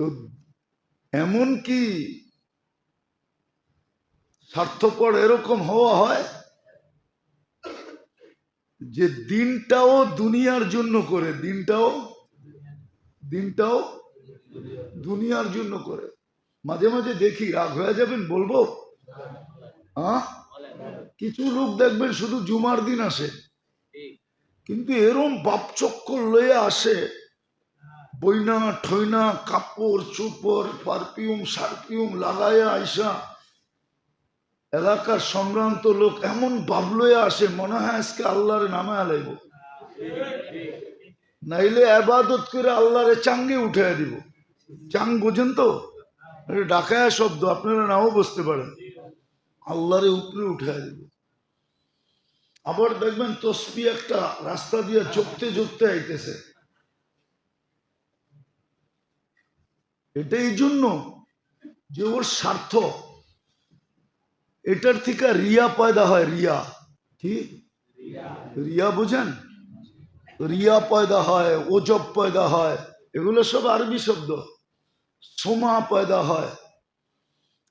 তো এমন কি স্বার্থপর এরকম হওয়া হয় যে দিনটাও দুনিয়ার জন্য করে, দিনটাও দুনিয়ার জন্য করে। মাঝে মাঝে দেখি, রাগ হয়ে যাবেন বলবো, হ্যাঁ, কিছু লোক দেখবেন শুধু জুমার দিন আসে, কিন্তু এরম বাপ চক্কর লয়ে আসে, বইনা ঠইনা কাপড় চোপড় পারফিউম সারফিউম লাগাইয়া আইসা এলাকার সম্ভ্রান্ত লোক এমন বাপ লয়ে আসে মনে হয় আজকে আল্লাহরে নামে আলাইব, নাইলে আবাদত করে আল্লাহরে চাঙ্গে উঠাইয়া দিব। চাং বোঝেন তো, ডাকায়া শব্দ, আপনারা নাও বুঝতে পারেন। আল্লাহরে উপরে উঠাইয়া দিব। আবার দেখবেন তসবি একটা রাস্তা দিয়ে চোখতে চোখতে আইতেছে, এটা এই জন্য যে ওর স্বার্থ, এটার থেকে রিয়া পয়দা হয়। রিয়া কি? রিয়া বুঝেন? রিয়া পয়দা হয়, ওজব পয়দা হয়, এগুলো সব আরবি শব্দ। সোমা পয়দা হয়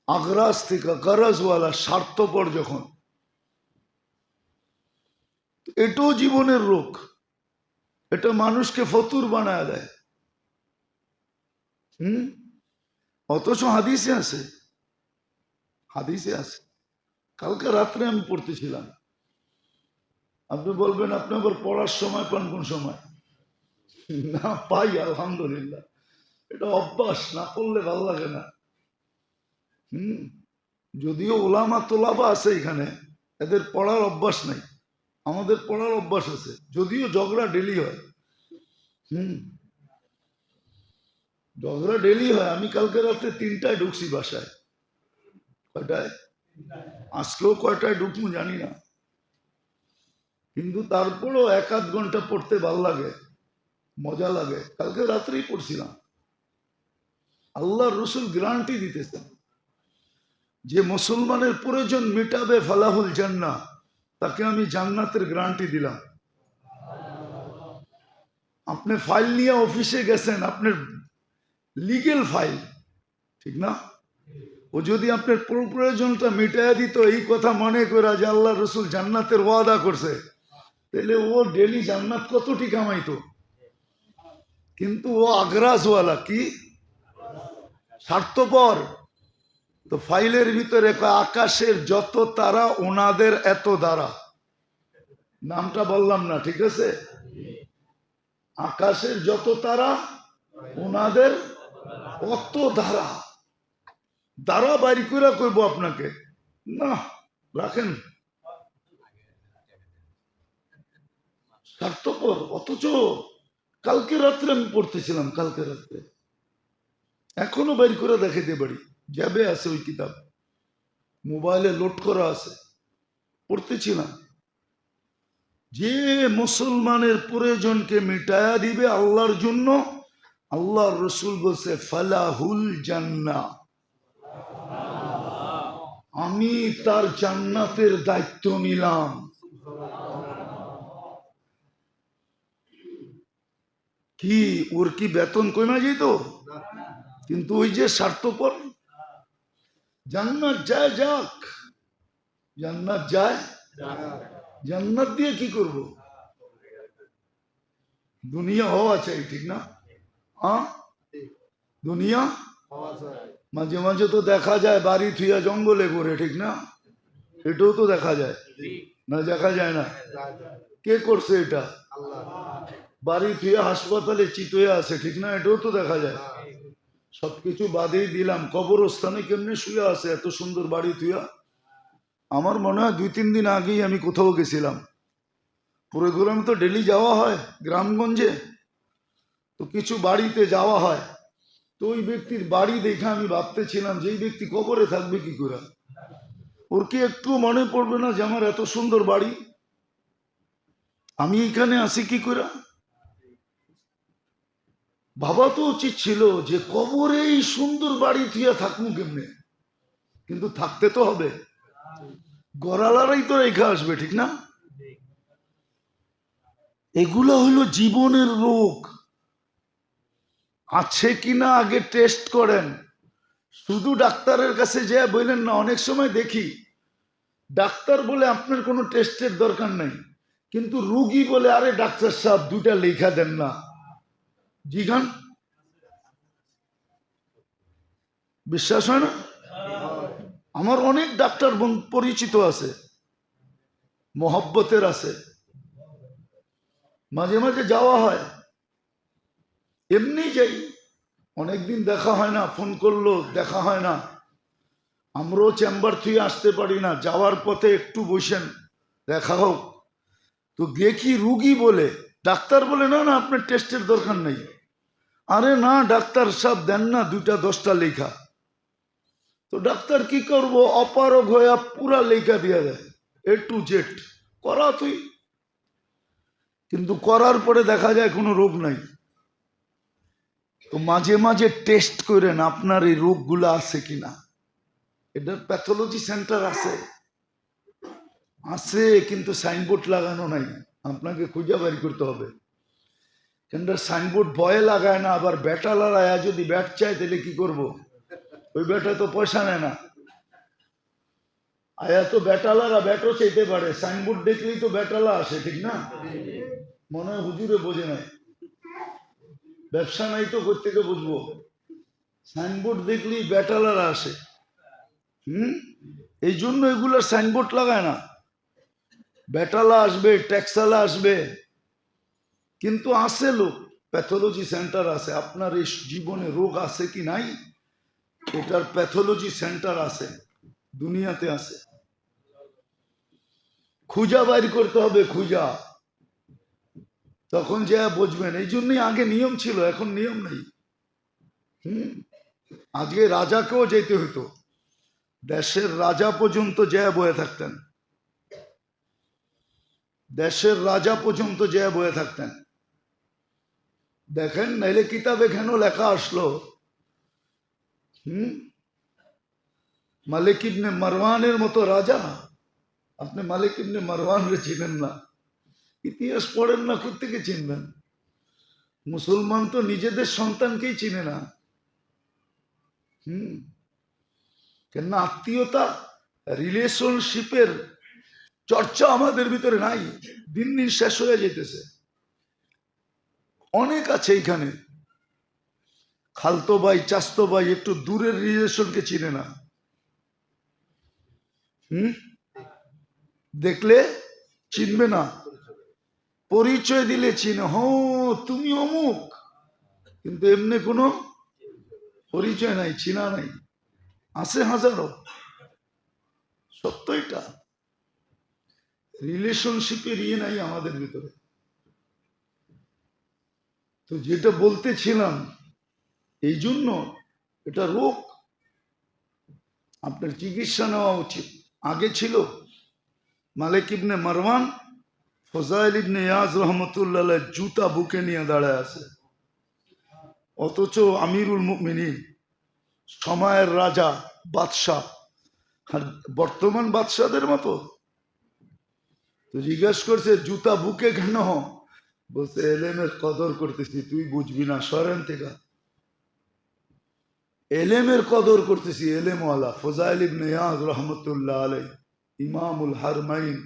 আগ্রাস থেকে, গরজওয়ালা, স্বার্থপর যখন। এটাও জীবনের রোগ, এটা মানুষকে ফতুর বানায় দেয়। অথচ হাদিসে আছে, হাদিসে আছে। কালকে রাত্রে আমি পড়তেছিলাম। আপনি বলবেন আপনি আবার পড়ার সময় পান কোন সময়? না পাই, আলহামদুলিল্লাহ। এটা অভ্যাস, না পড়লে ভালো লাগে না। যদিও ওলামা তোলাবা আছে এখানে, এদের পড়ার অভ্যাস নাই। আমাদের পড়ার অভ্যাস আছে, যদিও ঝগড়া ডেলি হয়। ঝগড়া ডেলি হয়। আমি কালকে রাত্রে 3টায় ঢুকছি বাসায়। কয়টায়? আজকেও কয়টায় ঢুকবো জানি না, কিন্তু তারপরও 1-8 ঘন্টা পড়তে ভাল লাগে, মজা লাগে। কালকে রাত্রেই পড়ছিলাম। আল্লাহ রসুল গ্যারান্টি দিতেছেন যে মুসলমানের প্রয়োজন মিটাবে ফালাহুল জান্নাহ, তাকে আমি জান্নাতের গ্যারান্টি দিলাম। আপনি ফাইল নিয়ে অফিসে গেছেন, আপনার লিগেল ফাইল, ঠিক না? ও যদি আপনার প্রয়োজনটা মিটাইয়া দিত, এই কথা মনে করা যে আল্লাহ রসুল জান্নাতের ওয়াদা করছে, তাহলে ও ডেলি জান্নাত কতটি কামাইতো। কিন্তু ও আগ্রাসওয়ালা, কি স্বার্থপর। তো ফাইলের ভিতরে আকাশের যত তারা ওনাদের এত দ্বারা, নামটা বললাম না, ঠিক আছে? আকাশের যত তারা ওনাদের অত দ্বারা। দ্বারা বাড়ি করে করবো আপনাকে না, রাখেন। স্বার্থপর। অথচ কালকে রাত্রে আমি পড়তেছিলাম, কালকে রাত্রে, এখনো বাইর করে দেখাইতে পারি, যাবে আছে ওই কিতাব, মোবাইলে লোড করা আছে, পড়তেছিলাম। যে মুসলমানের প্রয়োজনকে মিটায়া দিবে আল্লাহর জন্য, আল্লাহর রসুল বলছে ফালাহুল জান্নাহ, আমি তার জান্নাতের দায়িত্ব নিলাম। কি ওর কি বেতন কমে যেত? কিন্তু ওই যে স্বার্থপর, জান্নাত যায় যাক, জান্নাত যায়, জান্নাত দিয়ে কি করব? দুনিয়া হওয়া চাই, ঠিক না? হ্যাঁ, দুনিয়া মাঝে মাঝে তো দেখা যায় বাড়ি থুইয়া জঙ্গলে করে, ঠিক না? এটাও তো দেখা যায় না? দেখা যায় না? কে করছে এটা? বাড়ি থুইয়া হাসপাতালে চিতয়ে আছে, ঠিক না? এটাও তো দেখা যায়। সবকিছু বাদেই দিলাম, কবরস্থানে কেমনে শুয়ে আছে এত সুন্দর বাড়ি থুইয়া। আমার মনে হয় 2-3 দিন আগেই আমি কোথাও গেছিলাম, প্রোগ্রাম তো ডেলি যাওয়া হয় গ্রামগঞ্জে, তো কিছু বাড়িতে যাওয়া হয়। তো ওই ব্যক্তির বাড়ি দেখে আমি ভাবতেছিলাম যে এই ব্যক্তি কবরে থাকবে কি করে? ওর কি একটু মনে পড়বে না যে আমার এত সুন্দর বাড়ি, আমি এখানে আছি কি করে? ভাবা তো উচিত ছিল যে কবরে এই সুন্দর বাড়ি থুইয়া থাকবো কেমনে, কিন্তু থাকতে তো হবে, গড়ালারাই তো রেখে আসবে, ঠিক না? এগুলো হলো জীবনের রোগ। আছে কিনা আগে টেস্ট করেন। শুধু ডাক্তারের কাছে যে বললেন না, অনেক সময় দেখি ডাক্তার বলে আপনার কোনো টেস্টের দরকার নেই, কিন্তু রুগী বলে আরে ডাক্তার সাহেব দুটা লেখা দেন না। জিগান, বিশ্বাস হয় না? আমার অনেক ডাক্তার পরিচিত আছে, মহব্বতের আছে, মাঝে মাঝে যাওয়া হয়, এমনি যাই, অনেকদিন দেখা হয় না, ফোন করলো দেখা হয় না, আমরাও চেম্বার থেকে আসতে পারি না, যাওয়ার পথে একটু বসেন দেখা হোক, তো দেখি রুগী বলে ডাক্তার বলে না না আপনার টেস্টের দরকার নেই। আরে না ডাক্তার সাহেব দেন না দুটা 10টা লেখা। তো ডাক্তার কি করবো, অপারগ হয়ে পুরা লেখা দিয়া দেয় A to Z, করা তুই, কিন্তু করার পরে দেখা যায় কোনো রোগ নাই। তো মাঝে মাঝে টেস্ট করেন আপনার এই রোগগুলো আছে কিনা। এটার প্যাথোলজি সেন্টার আছে, আছে, কিন্তু সাইনবোর্ড লাগানো নাই, আপনাকে খুঁজে বের করতে হবে। কিন্তু সাইনবোর্ড ভয়ে লাগায় না, আবার ব্যাটালার আয়া যদি ব্যাট চায় তাহলে কি করব, ওই ব্যাটা তো পয়সা নেয় না, আয়া তো ব্যাটালারা ব্যাটও চাইতে পারে, সাইনবোর্ড দেখলেই তো ব্যাটালা আসে, ঠিক না? মনে হয় হুজুরে বোঝে নাই, ব্যবসা নাই তো কোত্থেকে বুঝবো, সাইনবোর্ড দেখলেই ব্যাটালারা আসে। এই জন্য এগুলোর সাইনবোর্ড লাগায় না, ব্যাটালা আসবে, ট্যাক্সালা আসবে, কিন্তু আছে লোক, প্যাথোলজি সেন্টার আছে, আপনার এই জীবনে রোগ আছে কি নাই এটার প্যাথোলজি সেন্টার আছে, দুনিয়াতে আছে, খুঁজা বাইর করতে হবে, খুঁজা, তখন যা বুঝবেন। এই জন্যই আগে নিয়ম ছিল, এখন নিয়ম নেই। আজকে রাজাকেও যেতে হতো, দেশের রাজা পর্যন্ত যা বয়ে থাকতেন, দেশের রাজা পর্যন্ত যা বয়ে থাকতেন। দেখেন নাইলে কিতাবে কেন লেখা আসলো, মালিক ইবনে মারওয়ানের মতো রাজা, আপনি মালিক ইবনে মারওয়ান রে চিনেন না, ইতিহাস পড়েন না, কোত্থেকে চিনবেন? মুসলমান তো নিজেদের সন্তানকেই চিনে না। কেন আত্মীয়তা, রিলেশনশিপের চর্চা আমাদের ভিতরে নাই, দিন দিন শেষ হয়ে যেতেছে। অনেক আছে এইখানে খালতো ভাই, চাস্তো ভাই, একটু দূরের রিলেশনকে চিনে না। দেখলে চিনবে না, পরিচয় দিলে চিনে, হ তুমি অমুক, কিন্তু এমনি কোনো পরিচয় নাই, চিনা নাই, আছে হাজারো। সত্য এটা, রিলেশনশিপের ইয়ে নাই আমাদের ভিতরে। তো যেটা বলতেছিলাম, এই জন্য এটা রোগ, আপনার চিকিৎসা নেওয়া উচিত। আগে ছিল মালিক ইবনে মারওয়ান, ফজাইল ইবনে ইয়াজ রহমতুল্লাহ জুতা বুকে নিয়ে দাঁড়ায় আছে, অথচ আমিরুল মুমিনিন, সময়ের রাজা, বাদশাহ, আর বর্তমান বাদশাদের মতো। তো জিজ্ঞেস করছে জুতা বুকে কেন, বলছে এলেমের কদর করতেছি, তুই বুঝবি না, সরেন থেকে, এলেমের কদর করতেছি, এলেমওয়ালা ফজাইল ইবনে ইয়াজ রহমতুল্লাহ আলাই, ইমামুল হারমাইন,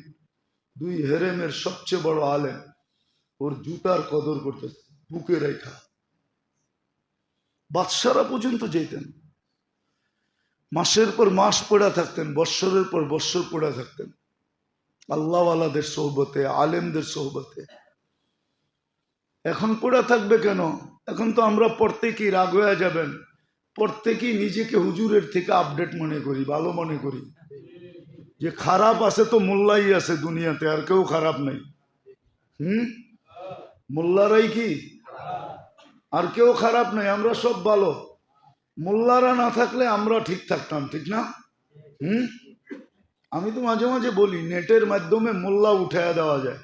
2 হেরেমের সবচেয়ে বড় আলেম, ওর জুতার কদর করতেছে, বুকে রেখা। বাদশারা পর্যন্ত যেতেন, মাসের পর মাস পড়া থাকতেন, বৎসরের পর বৎসর পড়া থাকতেন, আল্লাহওয়ালাদের সোহবতে, আলেমদের সোহবতে। এখন পড়া থাকবে কেন? এখন তো আমরা প্রত্যেকেই রাগ হয়ে যাবেন, প্রত্যেকেই নিজেকে হুজুরের থেকে আপডেট মনে করি, ভালো মনে করি, যে খারাপ আছে তো মোল্লাই আছে দুনিয়াতে, আর কেউ খারাপ নাই। মোল্লারাই কি, আর কেউ খারাপ নাই, আমরা সব ভালো। মোল্লারা না থাকলে আমরা ঠিক থাকতাম, ঠিক না? আমি তো মাঝে মাঝে বলি, নেটের মাধ্যমে মোল্লা উঠায়া দেওয়া যায়,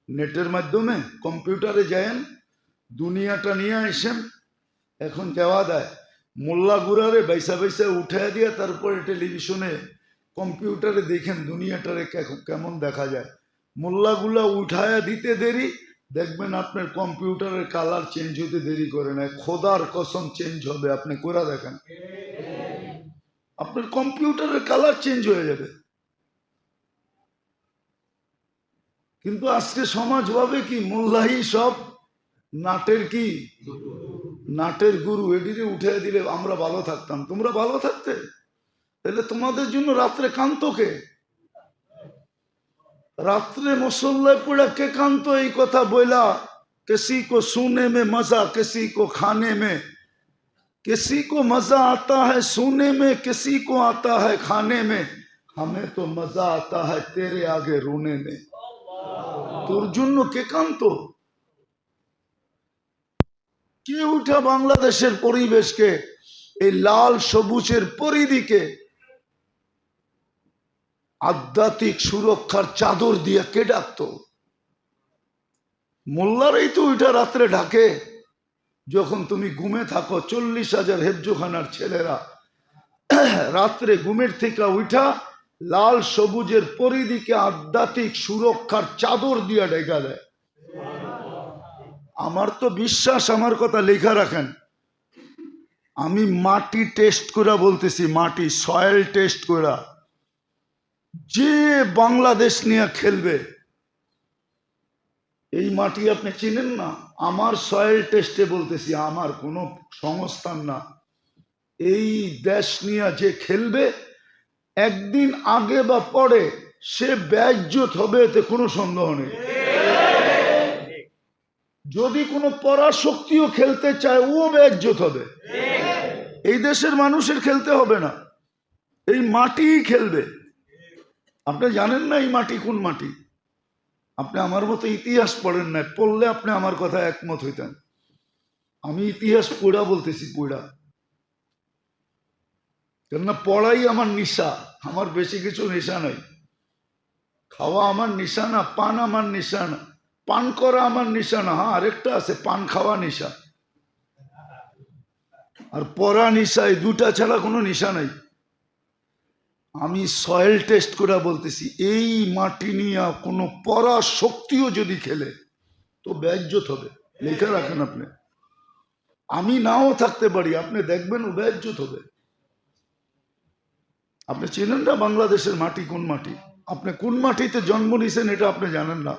নেটের মাধ্যমে কম্পিউটারে যায়েন, দুনিয়াটা নিয়ে আসেন, এখন দেওয়া দেয়, মোল্লা গুড়ারে বাইসা বাইসা উঠায়া দিয়ে তারপরে টেলিভিশনে কম্পিউটারে দেখেন দুনিয়াটারে কেমন দেখা যায়। মোল্লাগুলা উঠায়া দিতে দেরি, দেখবেন আপনার কম্পিউটারের কালার চেঞ্জ হতে দেরি করে না, খোদার কসম চেঞ্জ হবে, আপনি করে দেখেন আপনার কম্পিউটারের কালার চেঞ্জ হয়ে যাবে। কিন্তু আজকে সমাজ ভাবে কি মোল্লাই সব নাটের কি নাটের গুরু, এটিকে উঠে দিলে আমরা ভালো থাকতাম। তোমরা ভালো থাকতে, তাহলে তোমাদের জন্য রাত্রে কান্ত কে? রাত্রে মুসল্লায় পড়ে কে কান্ত? এই কথা বইলা किसी को सोने में मजा, किसी को खाने में, किसी को मजा आता है सोने में, किसी को आता है खाने में, हमें तो मजा आता है तेरे आगे रोने में। তোর জন্য কে কান্ত? কে উঠা বাংলাদেশের পরিবেশকে এই লাল সবুজের পরিধিকে আধ্যাত্মিক সুরক্ষার চাদর দিয়ে কে ডাকতো? মোল্লারাই তো ওইটা রাত্রে ঢাকে। যখন তুমি ঘুমে থাকো, 40,000 হেফজোখানার ছেলেরা রাত্রে ঘুমের থেকে উঠা লাল সবুজের পরিধিকে আধ্যাত্মিক সুরক্ষার চাদর দিয়ে ঢেকা দেয়। আমার তো বিশ্বাস, আমার কথা লেখা রাখেন, আমি মাটি টেস্ট করে বলতেছি, মাটি সয়েল টেস্ট করে, যে বাংলাদেশ নিয়ে খেলবে, এই মাটি আপনি চিনেন না, আমার সয়েল টেস্টে বলতেছি, আমার কোনো সংস্থান না, এই দেশ নিয়ে যে খেলবে একদিন আগে বা পরে সে বেইজ্জত হবে, এতে কোনো সন্দেহ নেই। যদি কোনো পরাশক্তিও খেলতে চায় ও বেইজ্জত হবে। এই দেশের মানুষের খেলতে হবে না, এই মাটি খেলবে। আপনি জানেন না এই মাটি কোন মাটি? আপনি আমার মতো ইতিহাস পড়েন না, পড়লে আপনি আমার কথা একমত হইতেন। আমি ইতিহাস পড়া বলতেছি, পড়া, কেননা পড়াই আমার নেশা। আমার বেশি কিছু নেশা নাই। খাওয়া আমার নেশা না, পান আমার নেশা না, পান করা আমার নেশা না। হ্যাঁ, আরেকটা আছে, পান খাওয়া নেশা আর পড়া নেশা, এই দুটা ছাড়া কোনো নেশা নাই। আমি সয়েল টেস্ট করে বলতেছি, এই মাটি নিয়ে কোনো পরা শক্তিও যদি খেলে তো বেইজ্জত হবে। লেখা রাখেন আপনি, আমি নাও থাকতে পারি, আপনি দেখবেন ও বেইজ্জত হবে। আপনি চেনেন না বাংলাদেশের মাটি কোন মাটি? আপনি কোন মাটিতে জন্ম নিয়েছেন এটা আপনি জানেন না।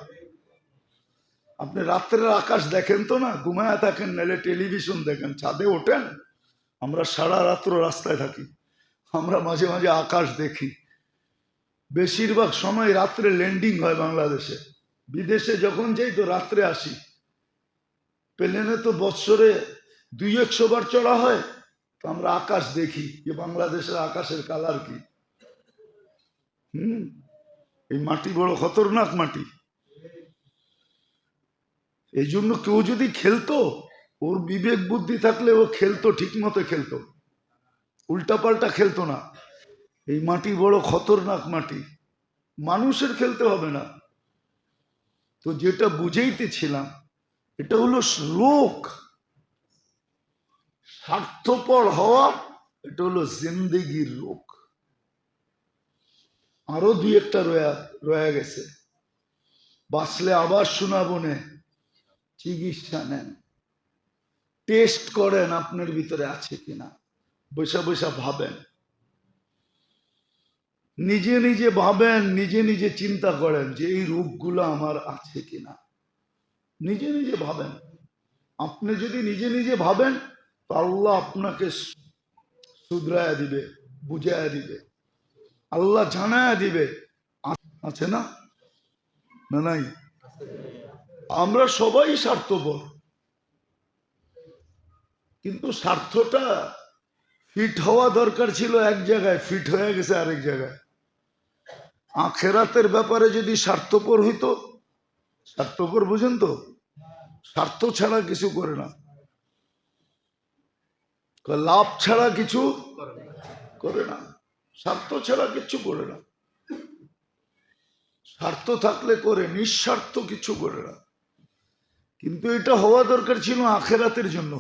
আপনি রাত্রের আকাশ দেখেন তো না, ঘুমায়া থাকেন, নাহলে টেলিভিশন দেখেন, ছাদে ওঠেন। আমরা সারা রাত্র রাস্তায় থাকি, আমরা মাঝে মাঝে আকাশ দেখি। বেশিরভাগ সময় রাত্রে ল্যান্ডিং হয় বাংলাদেশে। বিদেশে যখন যাই তো রাত্রে আসি। প্লেনে তো বৎসরে 200-100 বার চড়া হয়, তো আমরা আকাশ দেখি যে বাংলাদেশের আকাশের কালার কি। এই মাটি বড় খতরনাক মাটি। এই জন্য কেউ যদি খেলতো, ওর বিবেক বুদ্ধি থাকলে ও খেলতো, ঠিক মতো খেলতো, উল্টাপাল্টা খেলতো না। এই মাটি বড় খতরনাক মাটি, মানুষের খেলতে হবে না। তো যেটা বুঝাইতেছিলাম, এটা হলো রোগ, স্বার্থপর হওয়া, এটা হলো জিন্দেগির রোগ। আরো 2-1টা রয়ে গেছে, বাঁচলে আবার শোনাবো নে। চিকিৎসা নেন, টেস্ট করেন আপনার ভিতরে আছে কিনা, বৈশা বৈশা ভাবেন, নিজে নিজে ভাবেন, নিজে নিজে চিন্তা করেন যে এই রোগগুলো আমার আছে কিনা। নিজে নিজে ভাবেন। আপনি যদি নিজে নিজে ভাবেন তো আল্লাহ আপনাকে শুধরায়া দিবে, বুঝায়া দিবে, আল্লাহ জানায়া দিবে। আছে না? না নাই? আমরা সবাই স্বার্থপর, কিন্তু স্বার্থটা ফিট হওয়া দরকার ছিল এক জায়গায়, ফিট হয়ে গেছে আরেক জায়গায়। আখেরাতের ব্যাপারে যদি স্বার্থপর হইতো, স্বার্থপর বুঝেন তো, স্বার্থ ছাড়া কিছু করে না, লাভ ছাড়া কিছু করে না, স্বার্থ ছাড়া কিছু করে না। স্বার্থ থাকলে করে, নিঃস্বার্থ কিছু করে না। কিন্তু এটা হওয়া দরকার ছিল আখেরাতের জন্য।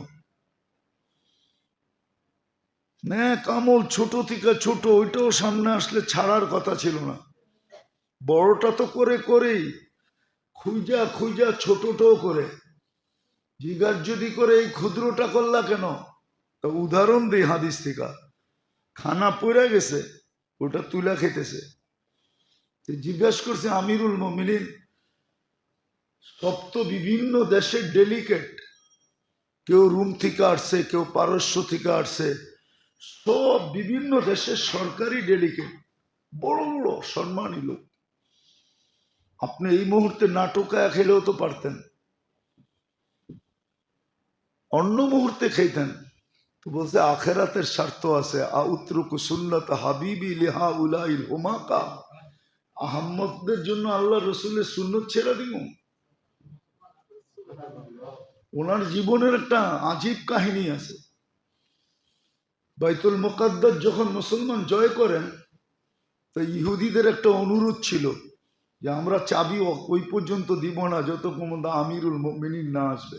কামল ছোট থেকে ছোট, ওইটাও সামনে আসলে ছাড়ার কথা ছিল না। বড়টা তো করে করেই খুঁজা খুঁজা ছোটটাও করে জিজ্ঞাসা যদি করে এই ক্ষুদ্রটা করলা কেন, তো উদাহরণ দিই হাদিস থেকে, খানা পড়ে গেছে ওটা তুলা খেতেছে, জিজ্ঞাসা করছে আমিরুল মুমিনিন, সব তো বিভিন্ন দেশের ডেলিকেট, কেউ রোম থেকে আসছে, কেউ পারস্য থেকে আসছে, সব বিভিন্ন দেশের সরকারি ডেলিকেট, বড় বড় সম্মানী লোক। আপনি এই মুহূর্তে নাটকায় খেলেও তো পারতেন, অন্য মুহূর্তে খেতেন। তো বলছে আখেরাতের স্বার্থ আছে, আউত্রুকু সুন্নাত হাবিবি লিহা উলাইল হুমাকা, আহম্মদদের জন্য আল্লাহ রসুলের সুন্নত ছেড়ে দিব। ওনার জীবনের একটা আজীব কাহিনী আছে। বাইতুল মুকাদ্দাস যখন মুসলমান জয় করেন, তো ইহুদিদের একটা অনুরোধ ছিল যে আমরা চাবি ওই পর্যন্ত দিব না যতক্ষণ আমিরুল মুমিনিন না আসবে।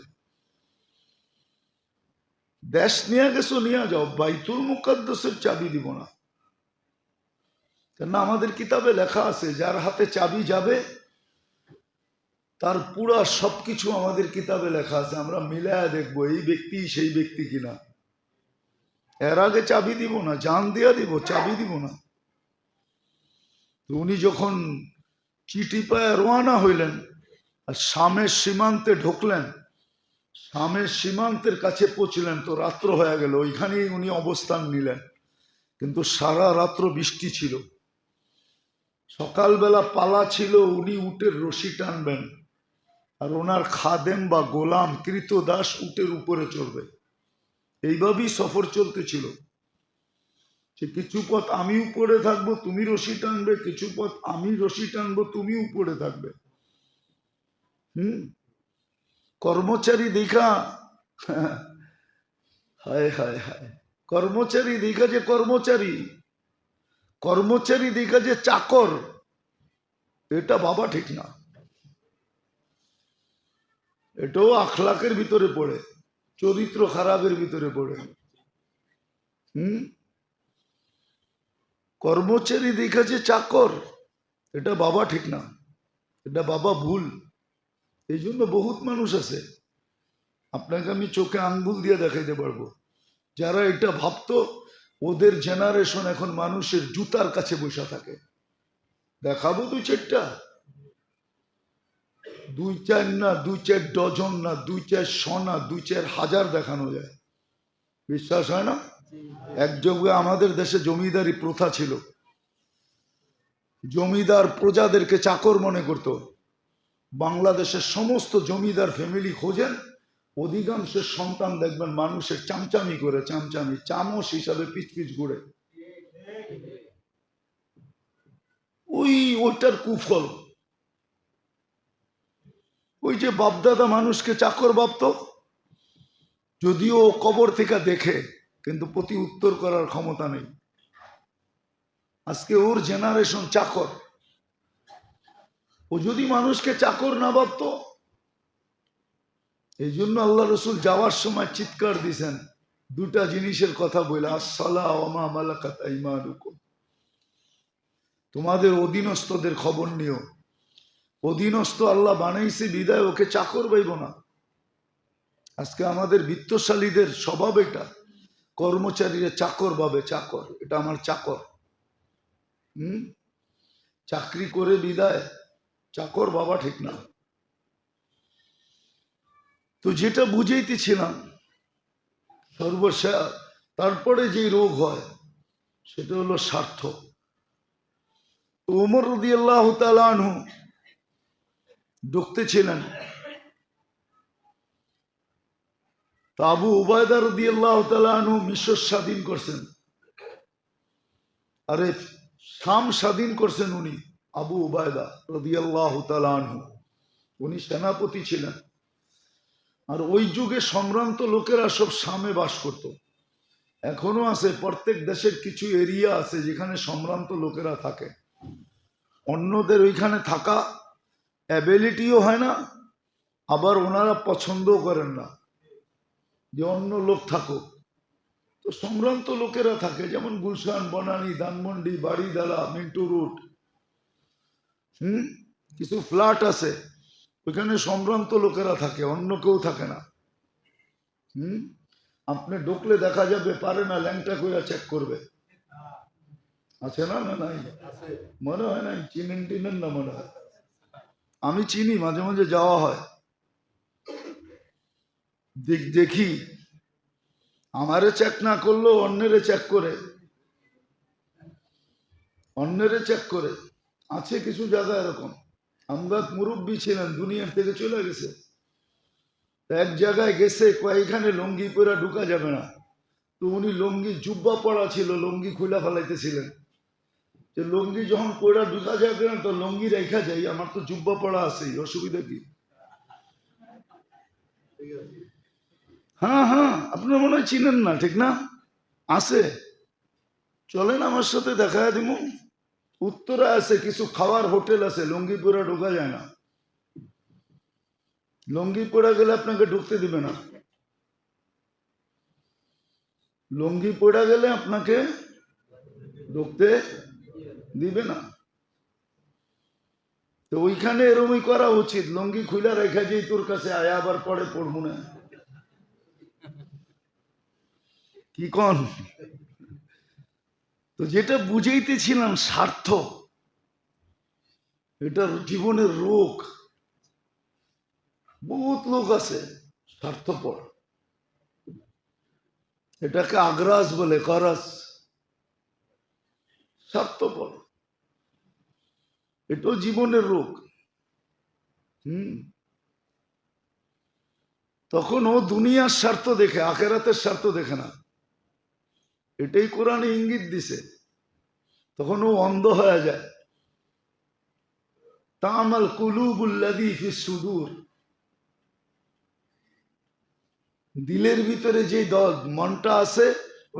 দেশ নিয়ে গেছো নিয়ে যাও, বাইতুল মুকাদ্দাসের চাবি দিব না। কেন আমাদের কিতাবে লেখা আছে যার হাতে চাবি যাবে তার পুরা সবকিছু আমাদের কিতাবে লেখা আছে, আমরা মিলায়া দেখবো এই ব্যক্তি সেই ব্যক্তি কিনা। এর আগে চাবি দিব না, জান দিয়া দিব, চাবি দিব না। তো উনি যখন চিঠি পায়ে রওনা হইলেন আর শামের সীমান্তে ঢুকলেন, শামের সীমান্তের কাছে পৌঁছলেন, তো রাত্র হয়ে গেল, ওইখানেই উনি অবস্থান নিলেন। কিন্তু সারা রাত্র বৃষ্টি ছিল, সকালবেলা পালা ছিল উনি উটের রশি টানবেন, আর ওনার খাদেম বা গোলাম কৃতদাস উটের উপরে চড়বে। এইভাবেই সফর চলতেছিল, যে কিছু পথ আমি উপরে থাকবো তুমি রশি টানবে, কিছু পথ আমি রশি টানবো তুমি উপরে থাকবে। কর্মচারী দেখা, হায় হায় হায়, কর্মচারী দেখা যে কর্মচারী, কর্মচারী দেখা যে চাকর, এটা বাবা ঠিক না। এটাও আখলাকের ভিতরে পড়ে, চরিত্র খারাপের ভিতরে পড়ে। কর্মচারী দেখা যে চাকর, এটা বাবা ঠিক না, এটা বাবা ভুল। এই জন্য বহুত মানুষ আছে, আপনাকে আমি চোখে আঙ্গুল দিয়ে দেখাইতে পারবো, যারা এটা ভাবতো ওদের জেনারেশন এখন মানুষের জুতার কাছে বসে থাকে। দেখাবো দুই চারটা, দুই চার না, দুই চার ডজন না, দুই চার শনা, দুই চার হাজার দেখানো যায়। বিশ্বাস হয় না? এক যুগে আমাদের দেশে জমিদারি প্রথা ছিল, জমিদার প্রজাদেরকে চাকর মনে করত। বাংলাদেশের সমস্ত জমিদার ফ্যামিলি খোঁজেন, অধিকাংশের সন্তান দেখবেন মানুষের চামচামি করে, চামচামি চামচ হিসাবে পিচ পিচ ঘুরে। ওইটার কুফল। ওই যে বাপদাদা মানুষকে চাকর ভাবত, যদিও কবর থেকে দেখে, কিন্তু প্রতি উত্তর করার ক্ষমতা নেই। আজকে ওর জেনারেশন চাকর। ও যদি মানুষকে চাকর না ভাবত, এই জন্য আল্লাহ রসুল যাওয়ার সময় চিৎকার দিয়েছেন দুটা জিনিসের কথা বলে, আসসালাহ ওয়া মা মালাকাত আইমানুকুম, তোমাদের অধীনস্থদের খবর নিও। অধীনস্থ আল্লাহ বানাইছে বিদায় ওকে চাকর পাইব না। আজকে আমাদের বিত্তশালীদের স্বভাব এটা, কর্মচারীরা চাকর ভাবে, চাকর, এটা আমার চাকর। চাকরি করে বিদায়, চাকর বাবা ঠিক না। তো যেটা বুঝাইতেছিলাম, সর্বশেষ তারপরে যে রোগ হয় সেটা হলো স্বার্থ। ওমর রাদিয়াল্লাহু তাআলা আনহু ঢুকতেছিলেন, তো আবু উবায়দা রাদিয়াল্লাহু তাআলা আনহু মিশর স্বাধীন করছেন, আরে শাম স্বাধীন করছেন উনি, আবু উবায়দা রাদিয়াল্লাহু তাআলা আনহু, উনি সেনাপতি ছিলেন। আর ওই যুগে সম্ভ্রান্ত লোকেরা সব শামে বাস করত। এখনো আছে, প্রত্যেক দেশের কিছু এরিয়া আছে যেখানে সম্ভ্রান্ত লোকেরা থাকে। অন্যদের ওইখানে থাকা অ্যাবিলিটিও হয় না, আবার ওনারা পছন্দও করেন না যে অন্য লোক থাকুক। তো সম্ভ্রান্ত লোকেরা থাকে, যেমন গুলশান, বনানী, ধানমন্ডি, বাড়িদালা, মিন্টু রুট, কিছু ফ্ল্যাট আছে, ওইখানে সম্ভ্রান্ত লোকেরা থাকে, অন্য কেউ থাকে না। আপনি ঢুকলে দেখা যাবে পারে না, ল্যাংটা করে চেক করবে। আছে না? না নাই? মনে হয় নাই? চিনেন টিনেন না মনে হয়? আমি চিনি, মাঝে মাঝে যাওয়া হয়, দেখি আমারে চেক না করলেও অন্যেরে চেক করে, অন্যেরে চেক করে। আছে কিছু জায়গা এরকম। আমরা মুরব্বী ছিলেন, দুনিয়ার থেকে চলে গেছে, এক জায়গায় গেছে, কয়েকখানে লুঙ্গি পরে ঢুকা যাবে না। তো উনি লুঙ্গি জুব্বা পড়া ছিল, লুঙ্গি খুলে ফেলাইতেছিলেন। যে লুঙ্গি যখন পড়া ঢুকা যাবে না, তো লুঙ্গি রেখা যাই, আমার তো জুব্বা পড়া আছেই, অসুবিধা কি? হ্যাঁ হ্যাঁ, আপনার মনে হয় চিনেন না, ঠিক না? আছে, চলেন আমার সাথে দেখা দিব। উত্তরে আছে কিছু খাওয়ার হোটেল আছে, লুঙ্গি পরে ঢোকা যায় না। লুঙ্গি পরে গেলে আপনাকে ঢুকতে দিবে না, লুঙ্গি পরে গেলে আপনাকে ঢুকতে দিবে না। তো ওইখানে এরমই করা উচিত, লুঙ্গি খুলে রেখা যেই তোর কাছে আয়া, আবার পরে পড়বো না, কি কন? তো যেটা বুঝাইতেছিলাম, স্বার্থ এটা জীবনের রোগ। বহুত লোক আছে স্বার্থপর, এটাকে আগ্রাস বলে, করাস, স্বার্থপর। এটাও জীবনের রোগ। তখন ও দুনিয়ার স্বার্থ দেখে, আখেরাতের স্বার্থ দেখে না। এটাই কোরআনে ইঙ্গিত দিছে। তখন ও অন্ধ হয়ে যায়। তামাল কুলুবুল্লাযী ফিস সুদূর, দিলের ভিতরে যে মনটা আছে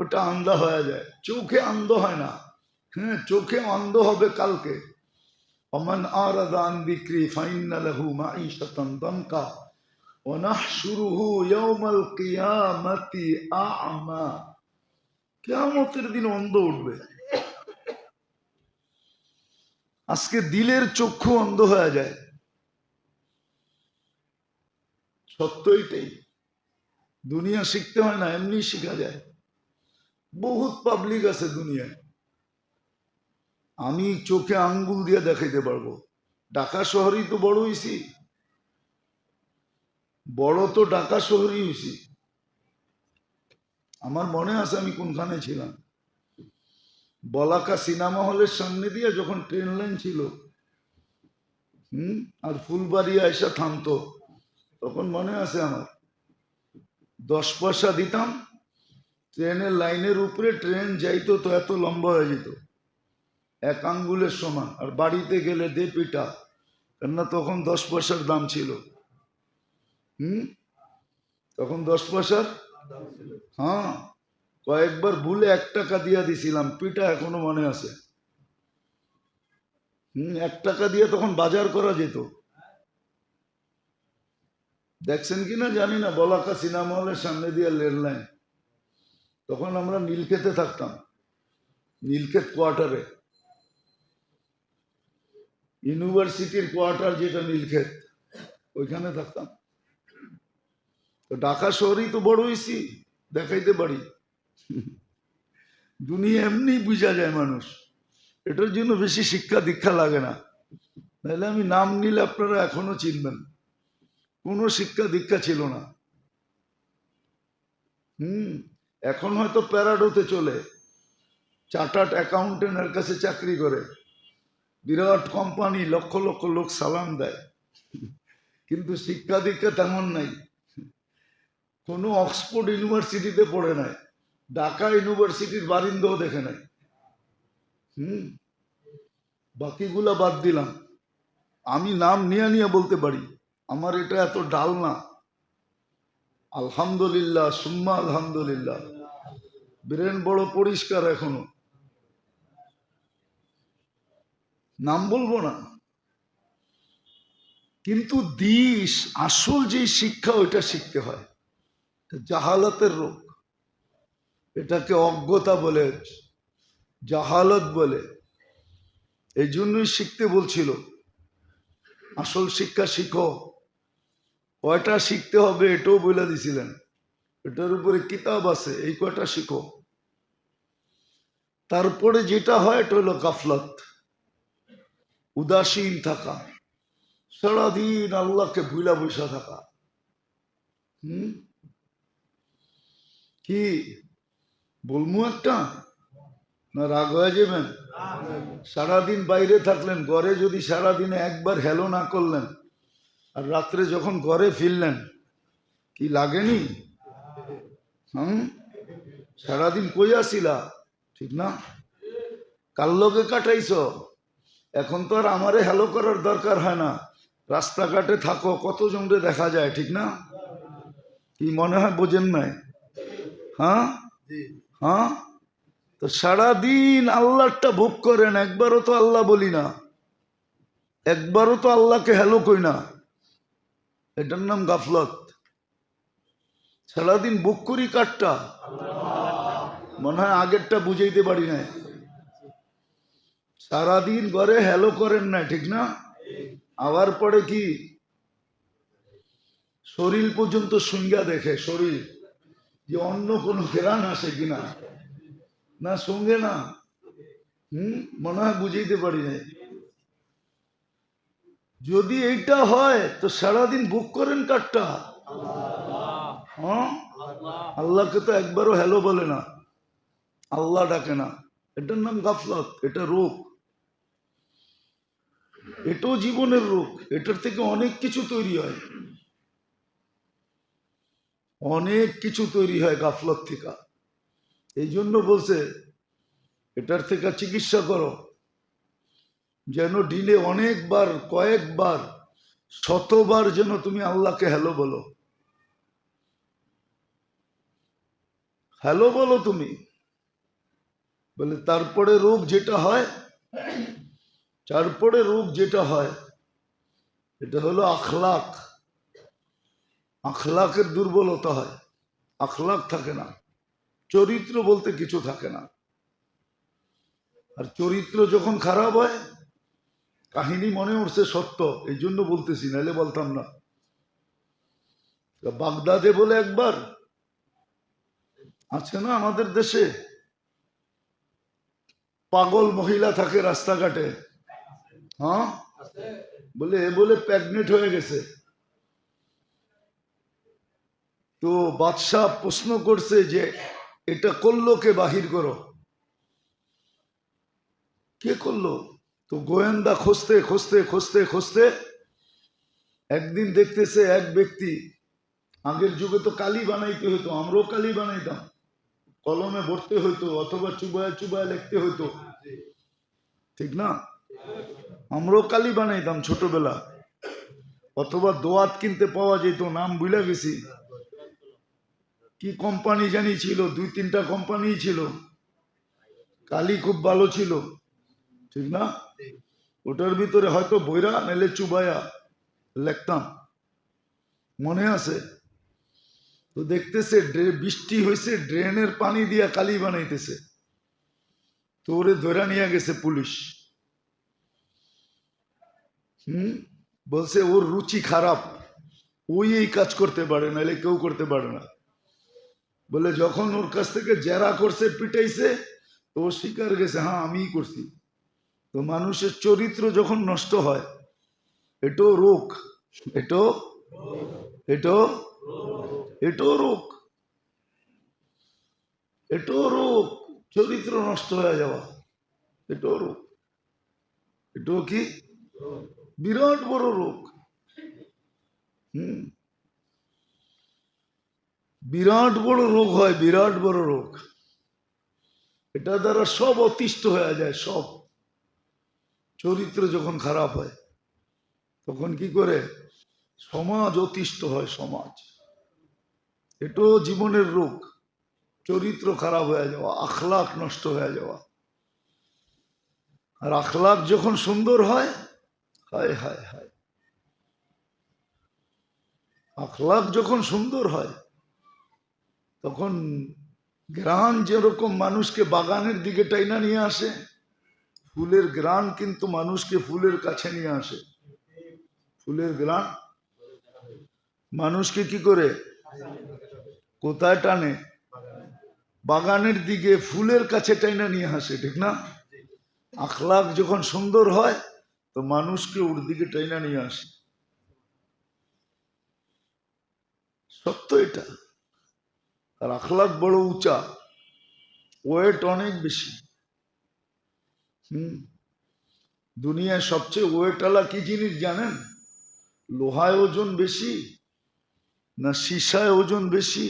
ওটা আন্ধা হয়ে যায়, চোখে অন্ধ হয় না। হ্যাঁ, চোখে অন্ধ হবে কালকে। ওমান আরাদা আন যিকরি ফাইন্না লাহু মাঈশাতান দানকা ওয়া নাহশুরুহু ইয়াওমাল কিয়ামাতি আ'মা। কিয়ামতের দিন অন্ধ উঠবে। আজকে দিলের চক্ষু অন্ধ হয়ে যায়, সত্য এটাই। দুনিয়া শিখতে হয় না, এমনি শেখা যায়। বহুত পাবলিক আছে দুনিয়ায়, আমি চোখে আঙ্গুল দিয়ে দেখাইতে পারবো। ঢাকা শহরেই তো বড় হয়েছি, বড় তো ঢাকা শহরেই হয়েছি। আমার মনে আছে আমি কোনখানে ছিলাম, বলাকা সিনেমা হলের সামনে দিয়ে যখন ট্রেন লাইন ছিল, আর ফুলবাড়িয়া এসে থামতো, তখন মনে আছে আমার 10 পয়সা দিতাম, ট্রেনের লাইনের উপরে ট্রেন যাইতো, তো এত লম্বা হয়ে যেত, এক আঙ্গুলের সমান। আর বাড়িতে গেলে দে পিটা, কেননা তখন 10 পয়সার দাম ছিল। তখন 10 পয়সার, হ্যাঁ, কয়েকবার ভুলে 1 টাকা দিয়া দিছিলাম, পিটা এখনো মনে আছে। 1 টাকা দিয়ে তখন বাজার করা যেত। দেখছেন কিনা জানি না, বলাকা সিনেমা হলের সামনে দিয়ে রেল লাইন। তখন আমরা নীলক্ষেতে থাকতাম, নীলক্ষেত কোয়ার্টারে, ইউনিভার্সিটির কোয়ার্টার যেটা নীলক্ষেত, ওইখানে থাকতাম। তো ঢাকা শহরেই তো বড় হয়েছি, দেখাইতে পারি। দুনিয়া এমনি বুঝা যায় মানুষ, এটার জন্য বেশি শিক্ষা দীক্ষা লাগে না। নাহলে আমি নাম নিলে আপনারা এখনো চিনবেন, কোনো শিক্ষা দীক্ষা ছিল না। এখন হয়তো প্যারাডোতে চলে, চার্টার্ড অ্যাকাউন্টেন্টের কাছে চাকরি করে, বিরাট কোম্পানি, লক্ষ লক্ষ লোক সালাম দেয়, কিন্তু শিক্ষা দীক্ষা তেমন নাই। কোনো অক্সফোর্ড ইউনিভার্সিটিতে পড়ে নাই, ঢাকা ইউনিভার্সিটির বারিন্দাও দেখে নাই। বাকিগুলা বাদ দিলাম, আমি নাম নিয়ে নিয়ে বলতে পারি, আমার এটা এত ডাল না। আলহামদুলিল্লাহ, সুম্মা আলহামদুলিল্লাহ, ব্রেন বড় পরিষ্কার এখনো। নাম বলবো না, কিন্তু দিস আসল যে শিক্ষা ওইটা শিখতে হয়। জাহালাতের রোগ, এটাকে অজ্ঞতা বলে, জাহালত বলে। এই জন্যই শিখতে বলছিল, আসল শিক্ষা শিখো, কয়টা শিখতে হবে এটাও বলে দিছিলেন, এটার উপরে কিতাব আছে, এই কয়টা শিখো। তারপরে যেটা হয় এটা হলো গাফলত, উদাসীন থাকা, সারাদিন আল্লাহকে ভুলা বসা থাকা। কি বলবো একটা, না রাগ হয়ে যাবেন? সারাদিন বাইরে থাকলেন, ঘরে যদি সারাদিনে একবার হ্যালো না করলেন, আর রাত্রে যখন ঘরে ফিরলেন কি লাগেনি? সারাদিন কই আসিলা, ঠিক না? কার লগে কাটাইছ? এখন তো আর আমারে হ্যালো করার দরকার হয় না, রাস্তাঘাটে থাকো কতজনকে দেখা যায়, ঠিক না? কি মনে হয় বোঝেন নাই? হ্যাঁ হ্যাঁ, তো সারাদিন আল্লাহটা ভোগ করেন, একবারও তো আল্লাহ বলি না, একবারও তো আল্লাহকে হ্যালো কই না, এটার নাম গাফলত। সারাদিন ভোগ করি কাঠটা, মনে হয় আগেরটা বুঝাইতে পারি না। সারাদিন ঘরে হ্যালো করেন না, ঠিক না? আবার পরে কি শরীর পর্যন্ত সুঙ্গা দেখে, শরীর যে অন্য কোনো ঘেরান আসে কিনা, না সঙ্গে না। মনে হয় বুঝাইতে পারি না। যদি এইটা হয় তো সারাদিন বুক করেন কাঠটা। হ্যাঁ, আল্লাহকে তো একবারও হ্যালো বলে না, আল্লাহ ডাকে না, এটার নাম গাফলত, এটা রোগ, এটাও জীবনের রোগ। এটার থেকে অনেক কিছু তৈরি হয়, অনেক কিছু তৈরি হয় গাফলত থেকে। এই জন্য বলছে এটার থেকে চিকিৎসা করো, যেন দিনে অনেকবার, কয়েকবার, শতবার যেন তুমি আল্লাহকে হ্যালো বলো, হ্যালো বলো তুমি। বলে তারপরে রোগ যেটা হয়, তারপরে রোগ যেটা হয় এটা হলো আখলাক। আখলাকের দুর্বলতা হয়, আখলাক থাকে না, চরিত্র বলতে কিছু থাকে না। আর চরিত্র যখন খারাপ হয়, কাহিনী মনে উঠছে সত্য, এই জন্য বলতেছি, নাহলে বলতাম না। বাগদাদে বলে একবার আছে না আমাদের দেশে, পাগল মহিলা থাকে রাস্তাঘাটে। হ্যাঁ, বলে এ বলে প্রেগনেন্ট হয়ে গেছে। তো বাদশাহ প্রশ্ন করছে যে এটা করলো কে, বাহির করো, কে করলো? তো গোয়েন্দা খুঁজতে খুঁজতে খুঁজতে খুঁজতে একদিন দেখতেছে এক ব্যক্তি, আগের যুগে তো কালি বানাইতে হইতো, আমরাও কালি বানাইতাম, কলমে ভরতে হইতো অথবা চুবায় চুবায় লিখতে হইতো, ঠিক না? আমরাও কালি বানাইতাম ছোটবেলা, অথবা দোয়াত কিনতে পাওয়া যেত, নাম ভুলে গেছি, কি কোম্পানি জানি ছিল, 2-3টা কোম্পানি ছিল, কালি খুব ভালো ছিল, ঠিক না? ওটার ভিতরে হয়তো বইরা নাইলে চুবায়া লিখতাম, মনে আছে? তো দেখতেছে বৃষ্টি হয়েছে, ড্রেনের পানি দিয়া কালি বানাইতেছে, তো ওরে ধরে নিয়ে গেছে পুলিশ। বলছে ওর রুচি খারাপ, ওই এই কাজ করতে পারে, নাহলে কেউ করতে পারে না। বলে যখন ওর কাছ থেকে জেরা করছে, পিটাইছে, তো ও স্বীকার গেছে, হ্যাঁ আমিই করছি। তো মানুষের চরিত্র যখন নষ্ট হয়, এটাও রোগ, এটাও এটাও এটাও রোগ, এটাও রোগ, চরিত্র নষ্ট হয়ে যাওয়া, এটাও রোগ, এটাও কি বিরাট বড় রোগ। বিরাট বড় রোগ হয়, বিরাট বড় রোগ। এটা দ্বারা সব অতিষ্ঠ হয়ে যায়, সব। চরিত্র যখন খারাপ হয় তখন কি করে? সমাজ অতিষ্ঠ হয়, সমাজ। এটাও জীবনের রোগ, চরিত্র খারাপ হয়ে যাওয়া, আখলাক নষ্ট হয়ে যাওয়া। আর আখলাক যখন সুন্দর হয়, হায় হায় হায়, আখলাক যখন সুন্দর হয় তখন গ্রান যেরকম মানুষকে বাগানের দিকে টাইনা নিয়ে আসে, ফুলের গ্রান কিন্তু মানুষকে ফুলের কাছে নিয়ে আসে, ফুলের গ্রান। মানুষকে কি করে, কোথায় টানে? বাগানের দিকে, ফুলের কাছে টাইনা নিয়ে আসে, ঠিক না? আখলাক যখন সুন্দর হয় তো মানুষকে ওর দিকে টাইনা নিয়ে আসে। সত্য এটা। আর আখলাক বড় উঁচা, ওয়েট অনেক বেশি। দুনিয়ায় সবচেয়ে ওয়েটওয়ালা কি জিনিস জানেন? লোহায় ওজন বেশি না সীসায় ওজন বেশি?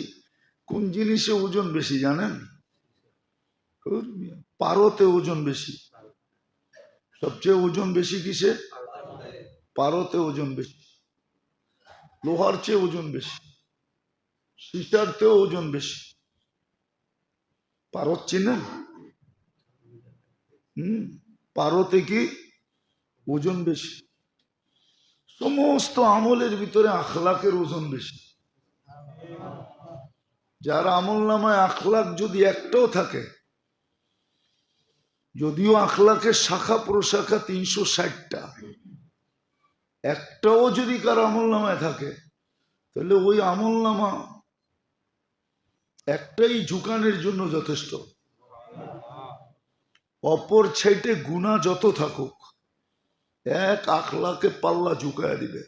কোন জিনিসে ওজন বেশি জানেন? পারতে ওজন বেশি। সবচেয়ে ওজন বেশি কিসে? পারতে ওজন বেশি। লোহার চেয়ে ওজন বেশি, সীসার চেয়েও ওজন বেশি। পারত চিনেন? পারতে কি ওজন বেশি। সমস্ত আমলের ভিতরে আখলাকের ওজন বেশি। যার আমল নামায় আখলাক যদি একটাও থাকে, যদিও আখলাকের শাখা প্রশাখা 360টা, একটাও যদি কার আমল নামায় থাকে, তাহলে ওই আমল নামা একটাই ঝুঁকানের জন্য যথেষ্ট। অপর সাইডে গুনাহ যত থাকুক, এক আখলাকে পাল্লা ঝুঁকায় দিবে।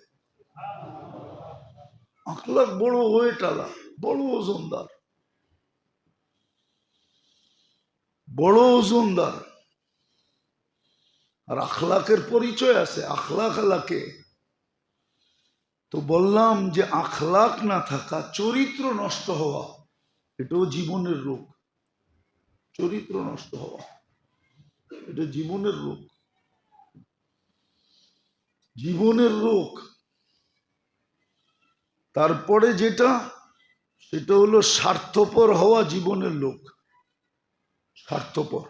আখলাক বড় ওয়েটালা, বড় ওজনদার, বড় ওজনদার। আর আখলাকের পরিচয় আছে, আখলাক আলাকে। তো বললাম যে আখলাক না থাকা, চরিত্র নষ্ট হওয়া, এটাও জীবনের রোগ। চরিত্র নষ্ট হওয়া এটা জীবনের রোগ, জীবনের রোগ। তারপরে যেটা, সেটা হলো স্বার্থপর হওয়া, জীবনের লোক স্বার্থপর।